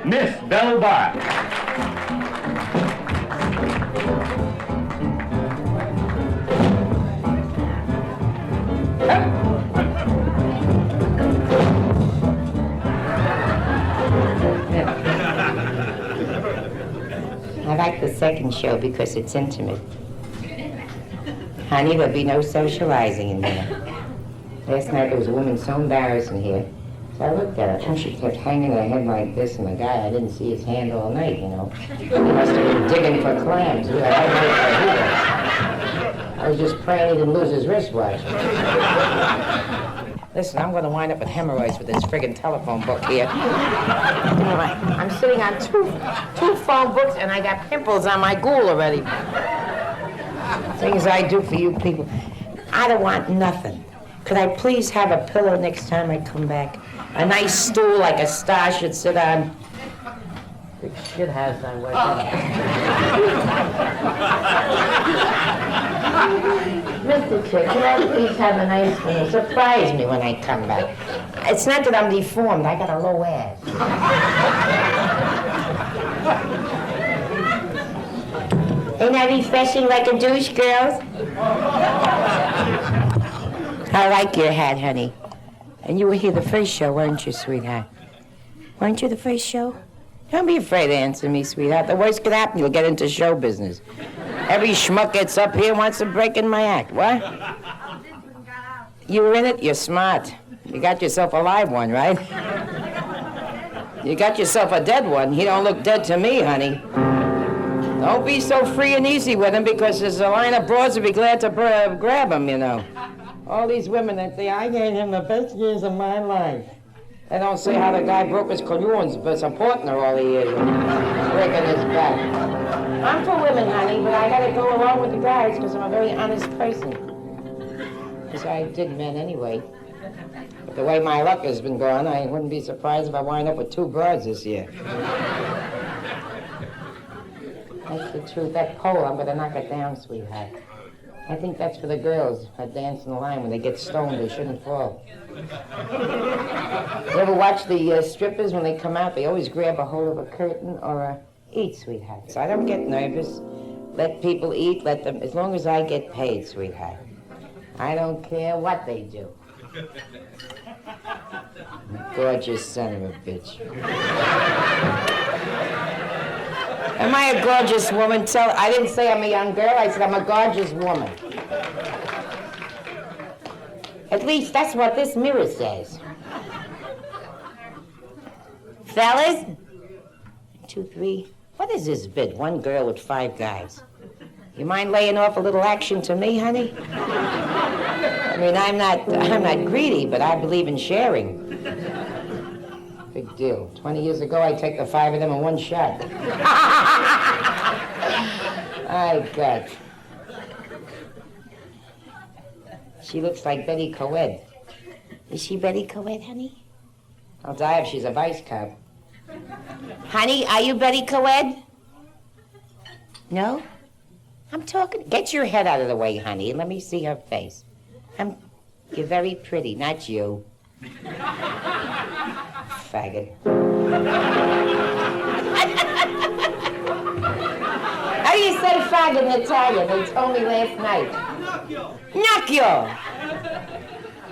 Miss Belle Bart. I like the second show because it's intimate. Honey, there'll be no socializing in there. Last night there was a woman so embarrassed in here. So I looked at her and she kept hanging her head like this, and the guy, I didn't see his hand all night, you know. He must have been digging for clams. I was just praying he didn't lose his wristwatch. Listen, I'm going to wind up with hemorrhoids with this friggin' telephone book here. I'm sitting on two phone books, and I got pimples on my ghoul already. Things I do for you people. I don't want nothing. Could I please have a pillow next time I come back? A nice stool like a star should sit on. Big shit house I work in. Mr. Chick, can I please have a nice one? Surprise me when I come back. It's not that I'm deformed, I got a low ass. Ain't that refreshing like a douche, girls? I like your hat, honey. And you were here the first show, weren't you, sweetheart? Weren't you the first show? Don't be afraid to answer me, sweetheart. The worst could happen, you'll get into show business. Every schmuck gets up here and wants to break in my act. What? You were in it? You're smart. You got yourself a live one, right? You got yourself a dead one. He don't look dead to me, honey. Don't be so free and easy with him, because there's a line of broads will be glad to grab him, you know. All these women that say, I gave him the best years of my life. They don't say how the guy broke his collusions, but supporting her all the years, breaking his back. I'm for women, honey, but I gotta go along with the guys because I'm a very honest person. Because I did men anyway. But the way my luck has been going, I wouldn't be surprised if I wind up with 2 broads this year. That's the truth. That pole, I'm gonna knock it down, sweetheart. I think that's for the girls that dance in the line. When they get stoned, they shouldn't fall. You ever watch the strippers when they come out? They always grab a hold of a curtain or a... Eat, sweetheart. So I don't get nervous. Let people eat, let them... As long as I get paid, sweetheart. I don't care what they do. Gorgeous son of a bitch. Am I a gorgeous woman? I didn't say I'm a young girl. I said I'm a gorgeous woman. At least that's what this mirror says. Fellas? 1, 2, 3. What is this bit? 1 girl with 5 guys. You mind laying off a little action to me, honey? I mean, I'm not greedy, but I believe in sharing. Big deal. 20 years ago, I'd take the 5 of them in one shot. My God. She looks like Betty Coed. Is she Betty Coed, honey? I'll die if she's a vice cop. Honey, are you Betty Coed? No? I'm talking... Get your head out of the way, honey, and let me see her face. You're very pretty, not you. Faggot. How do you say faggot in Italian? They told me last night. Gnocchio!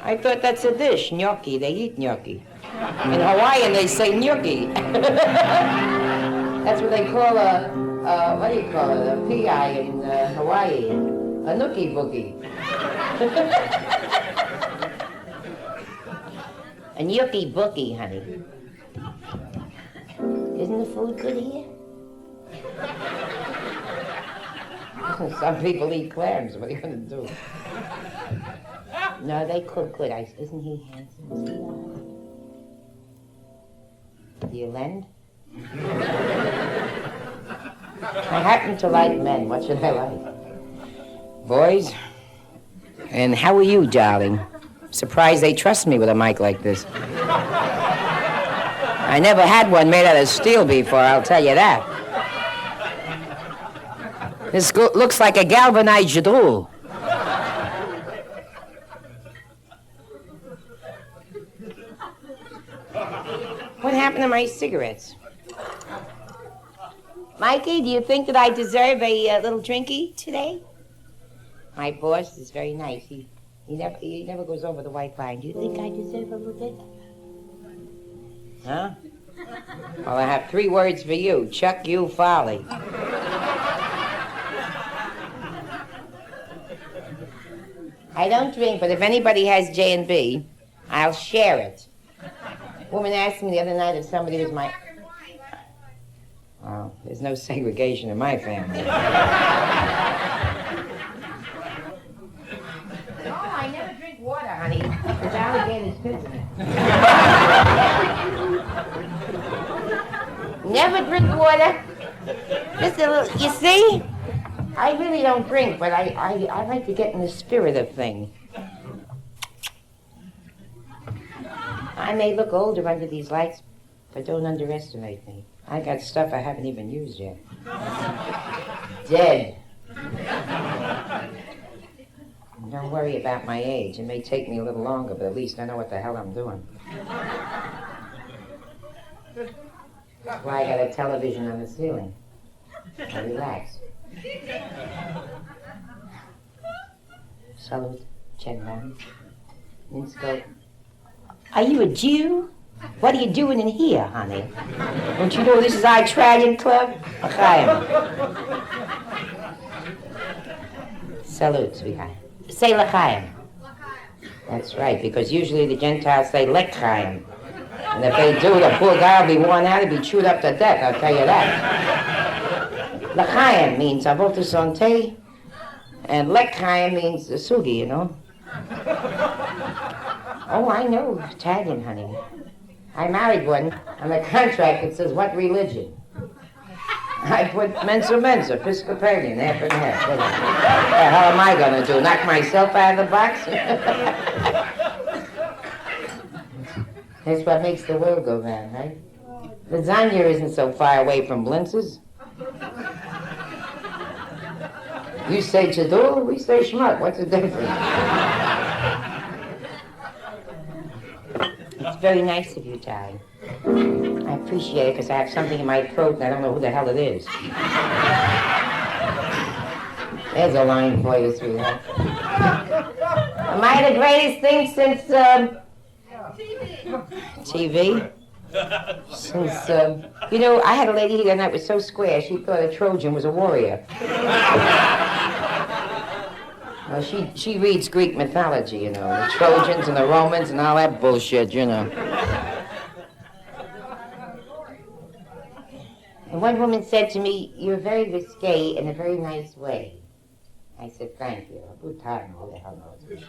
I thought that's a dish, gnocchi. They eat gnocchi. In Hawaiian, they say gnocchi. That's what they call what do you call it? A pi in Hawaii. A nookie boogie. A gnocchi boogie, honey. Isn't the food good here? Some people eat clams. What are you going to do? No, they cook good. Isn't he handsome? Is he Do you lend? I happen to like men. What should I like? Boys? And how are you, darling? Surprised they trust me with a mic like this. I never had one made out of steel before, I'll tell you that. This looks like a galvanized jadul. What happened to my cigarettes? Mikey, do you think that I deserve a little drinky today? My boss is very nice. He never goes over the white line. Do you think I deserve a little bit? Huh? Well, I have 3 words for you. Chuck you folly. I don't drink, but if anybody has J&B, I'll share it. A woman asked me the other night if somebody was my... Well, there's no segregation in my family. Oh, I never drink water, honey. There's alligators visiting. Never drink water. Just a little, you see? I really don't drink, but I like to get in the spirit of things. I may look older under these lights, but don't underestimate me. I got stuff I haven't even used yet. Dead. Don't worry about my age. It may take me a little longer, but at least I know what the hell I'm doing. That's why I got a television on the ceiling. I relax. Salute, Chenman. Minsko. Are you a Jew? What are you doing in here, honey? Don't you know this is our Italian club? L'chaim. Salute, sweetheart. Say l'chaim. That's right, because usually the Gentiles say l'chaim. And if they do, the poor guy will be worn out and be chewed up to death, I'll tell you that. L'chaim means avodah santé, and l'chaim means sugi, you know. Oh, I know Italian, honey. I married one. On the contract it says, what religion? I put mensa, Episcopalian, half and half. What the hell am I going to do, knock myself out of the box? That's what makes the world go round, right? Lasagna isn't so far away from Blintz's. You say chador, we say schmuck. What's the difference? It's very nice of you, Ty. I appreciate it because I have something in my throat and I don't know who the hell it is. There's a line for you, sweetheart. Am I the greatest thing since, TV? Since, you know, I had a lady here that was so square, she thought a Trojan was a warrior. Well, she reads Greek mythology, you know, the Trojans and the Romans and all that bullshit, you know. And one woman said to me, you're very risque in a very nice way. I said, thank you. Who the hell knows?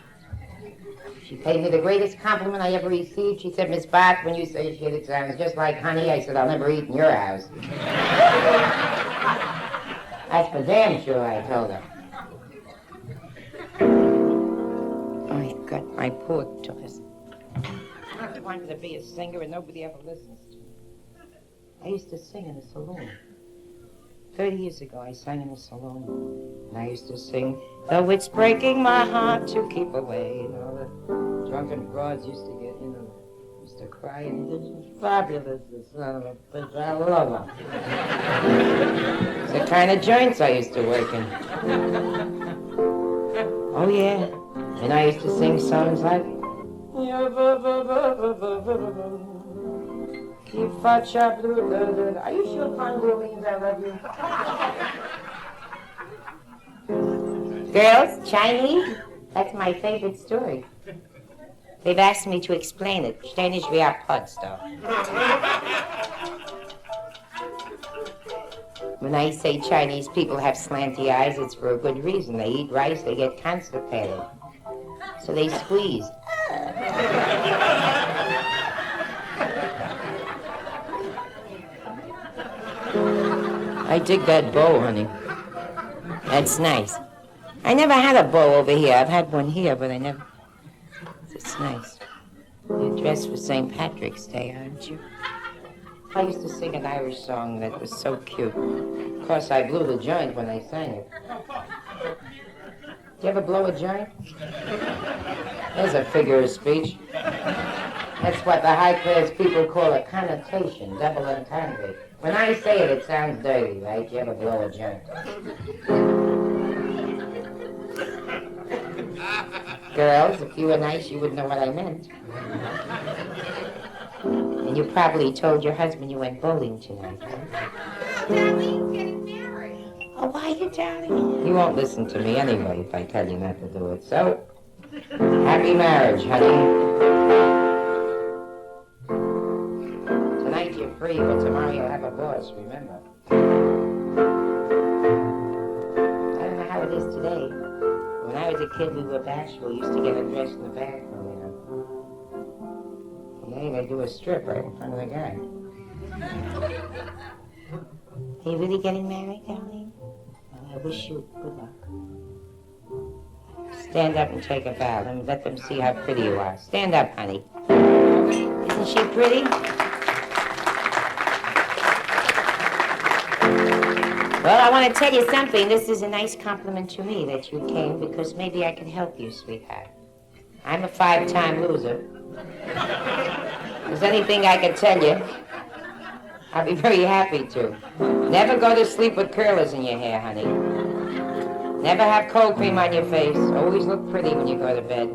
She paid me the greatest compliment I ever received. She said, Miss Bart, when you say shit, it sounds just like honey. I said, I'll never eat in your house. That's for damn sure, I told her. My God, my poor choice. I wanted to be a singer and nobody ever listens to me. I used to sing in a saloon. 30 years ago, I sang in a saloon. And I used to sing, though it's breaking my heart to keep away. You know, the drunken broads used to get, you know, used to cry, and this was fabulous, the son of a bitch, I love her. It's the kind of joints I used to work in. Oh, yeah. And I used to sing songs like, are you sure Congo means I love you? Girls, Chinese, that's my favorite story. They've asked me to explain it. Ständig wie a Potsdam. When I say Chinese people have slanty eyes, it's for a good reason. They eat rice, they get constipated. So they squeeze. I dig that bow, honey. That's nice. I never had a bow over here. I've had one here, but I never... It's nice. You're dressed for St. Patrick's Day, aren't you? I used to sing an Irish song that was so cute. Of course, I blew the joint when I sang it. Do you ever blow a joint? There's a figure of speech. That's what the high-class people call a connotation, double entendre. When I say it, it sounds dirty, right? You ever blow a joint? Girls, if you were nice, you would know what I meant. And you probably told your husband you went bowling tonight, huh? Darlene's getting married. Oh, why are you doubting? You won't listen to me anyway if I tell you not to do it. So, happy marriage, honey. Tonight you're free, but tomorrow you'll have a boss, remember? I don't know how it is today. When I was a kid, we were bashful. We used to get undressed in the bathroom, you know. Today they do a strip right in front of the guy. Are you really getting married, Darlene? Well, I wish you good luck. Stand up and take a bow. Let them see how pretty you are. Stand up, honey. Isn't she pretty? Well, I want to tell you something. This is a nice compliment to me that you came because maybe I can help you, sweetheart. I'm a 5-time loser. If there's anything I can tell you, I'll be very happy to. Never go to sleep with curlers in your hair, honey. Never have cold cream on your face. Always look pretty when you go to bed.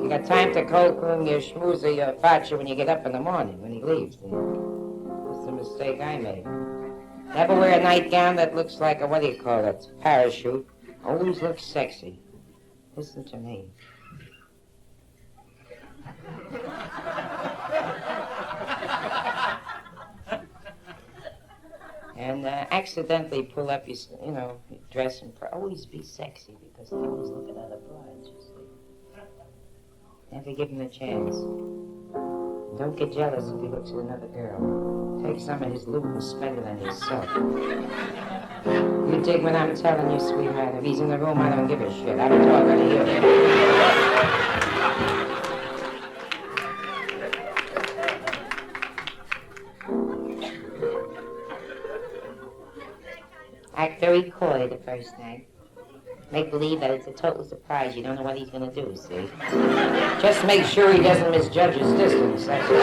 You got time to cold cream your schmoozer, your facha when you get up in the morning when he leaves. That's the mistake I made. Never wear a nightgown that looks like a, what do you call it, parachute. Always look sexy. Listen to me. And accidentally pull up your, your dress and always be sexy because they always look at other brides, you see. Never give him a chance. Don't get jealous if he looks at another girl. Take some of his loot and spend it on yourself. You dig what I'm telling you, sweetheart? If he's in the room, I don't give a shit. I'm talking to you. Act very coy the first night. Make believe that it's a total surprise. You don't know what he's going to do, see? Just make sure he doesn't misjudge his distance, that's all.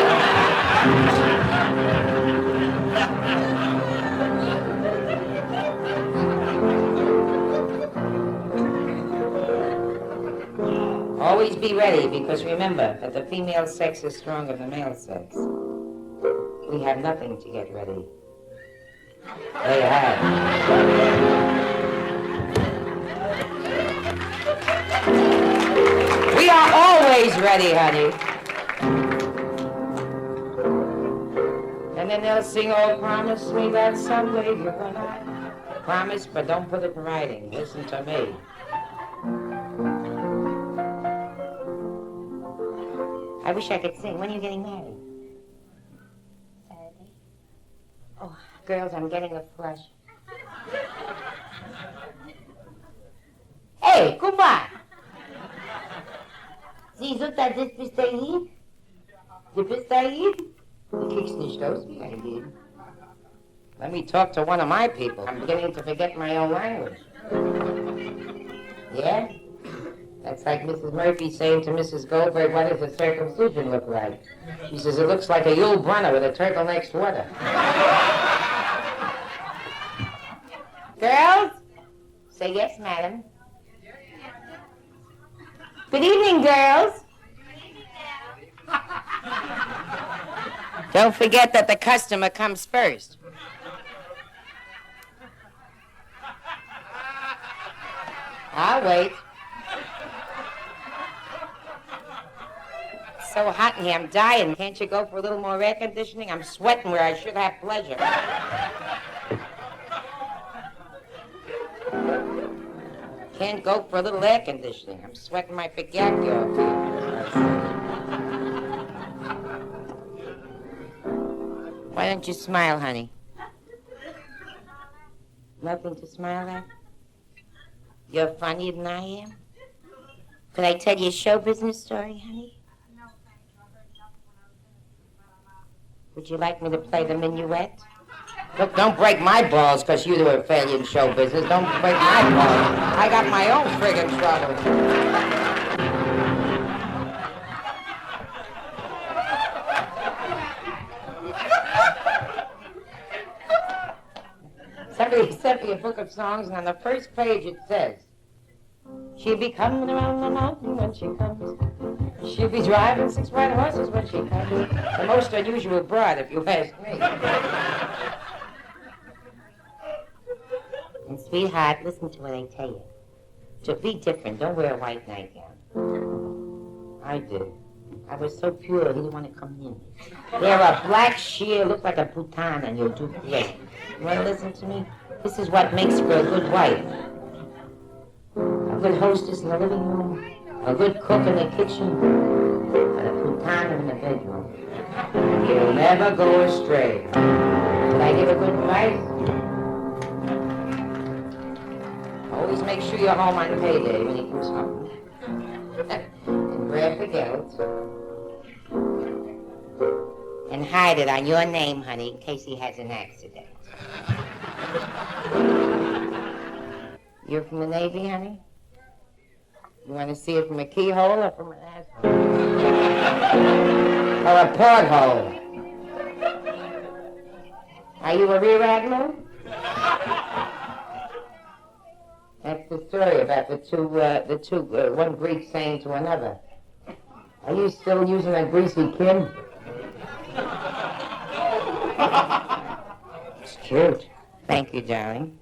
Always be ready, because remember that the female sex is stronger than the male sex. We have nothing to get ready. There you have. We are always ready, honey. And then they'll sing, oh, promise me that someday you're gonna. Promise, but don't put it in writing. Listen to me. I wish I could sing. When are you getting married? Saturday. Oh, girls, I'm getting a flush. Hey, Kumar! Siehst du, das bist du hier? Du bist da hier? Du kriegst nicht aus wie ein Leben. Let me talk to one of my people. I'm beginning to forget my own language. Yeah? That's like Mrs. Murphy saying to Mrs. Goldberg, what does a circumcision look like? She says, it looks like a Yule Brunner with a turtleneck sweater. Girls? Say yes, madam. Good evening, girls. Don't forget that the customer comes first. I'll wait. It's so hot in here, I'm dying. Can't you go for a little more air conditioning? I'm sweating where I should have pleasure. Can't go for a little air conditioning. I'm sweating my pigaki off here. Why don't you smile, honey? Nothing to smile at? You're funnier than I am? Could I tell you a show business story, honey? No, thank you. I heard enough when I was in it, but I'm not. Would you like me to play the minuet? Look, don't break my balls because you do a failure in show business. Don't break my balls. I got my own friggin' trouble. be a book of songs, and on the first page it says, she'll be coming around the mountain when she comes. She'll be driving 6 white horses when she comes. The most unusual broad, if you ask me. And sweetheart, listen to what I tell you. To be different, don't wear a white nightgown. I did. I was so pure, he didn't want to come near me. Wear a black sheer, look like a bouton, and you'll do great. You want to listen to me? This is what makes for a good wife. A good hostess in the living room, a good cook in the kitchen, and a bouton in the bedroom. You'll never go astray. Did I give a good advice? Always make sure you're home on payday when he comes home. And grab the gelt. And hide it on your name, honey, in case he has an accident. You're from the Navy, honey? You want to see it from a keyhole or from an asshole? Or a porthole? Are you a rear admiral? That's the story about the two, one Greek saying to another, are you still using a greasy kid? It's cute. Thank you, darling.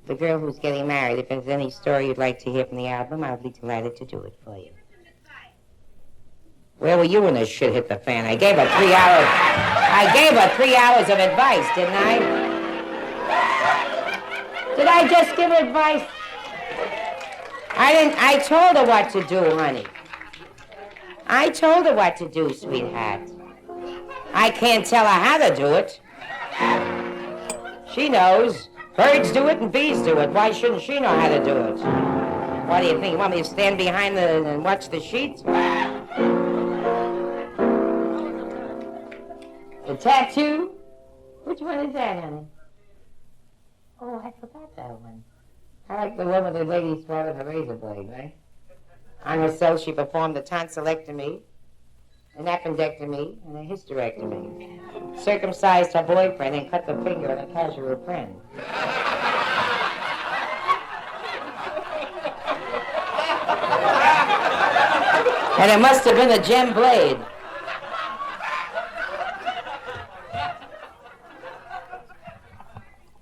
The girl who's getting married, if there's any story you'd like to hear from the album, I'll be delighted to do it for you. Where were you when this shit hit the fan? I gave her 3 hours. I gave her 3 hours of advice, didn't I? Did I just give her advice? I didn't. I told her what to do, honey. I told her what to do, sweetheart. I can't tell her how to do it. She knows. Birds do it and bees do it. Why shouldn't she know how to do it? What do you think? You want me to stand behind and watch the sheets? The tattoo? Which one is that, honey? Oh, I forgot that one. I like the one with the lady swallowed a razor blade, right? On herself, she performed a tonsillectomy, an appendectomy, and a hysterectomy. Circumcised her boyfriend and cut the finger of a casual friend. And it must have been a gem blade.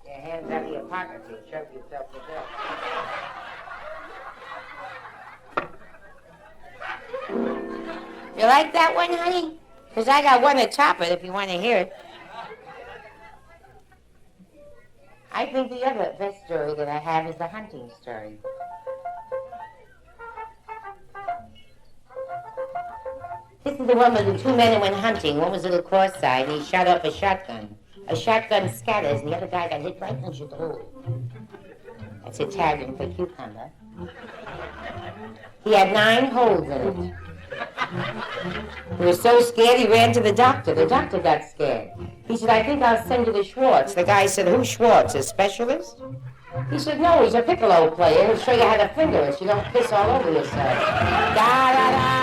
Your hands out of your pockets, you choke yourself to death. You like that one, honey? Because I got one to top it if you want to hear it. I think the other best story that I have is the hunting story. This is the one where the 2 men went hunting. One was a little cross-eyed, and he shot up a shotgun. A shotgun scatters, and the other guy got hit right into the hole. That's Italian for cucumber. He had 9 holes in it. He was so scared he ran to the doctor. The doctor got scared. He said, I think I'll send you to Schwartz. The guy said, who's Schwartz, a specialist? He said, no, he's a piccolo player. He'll show you how to finger it so you don't piss all over yourself. Da, da, da.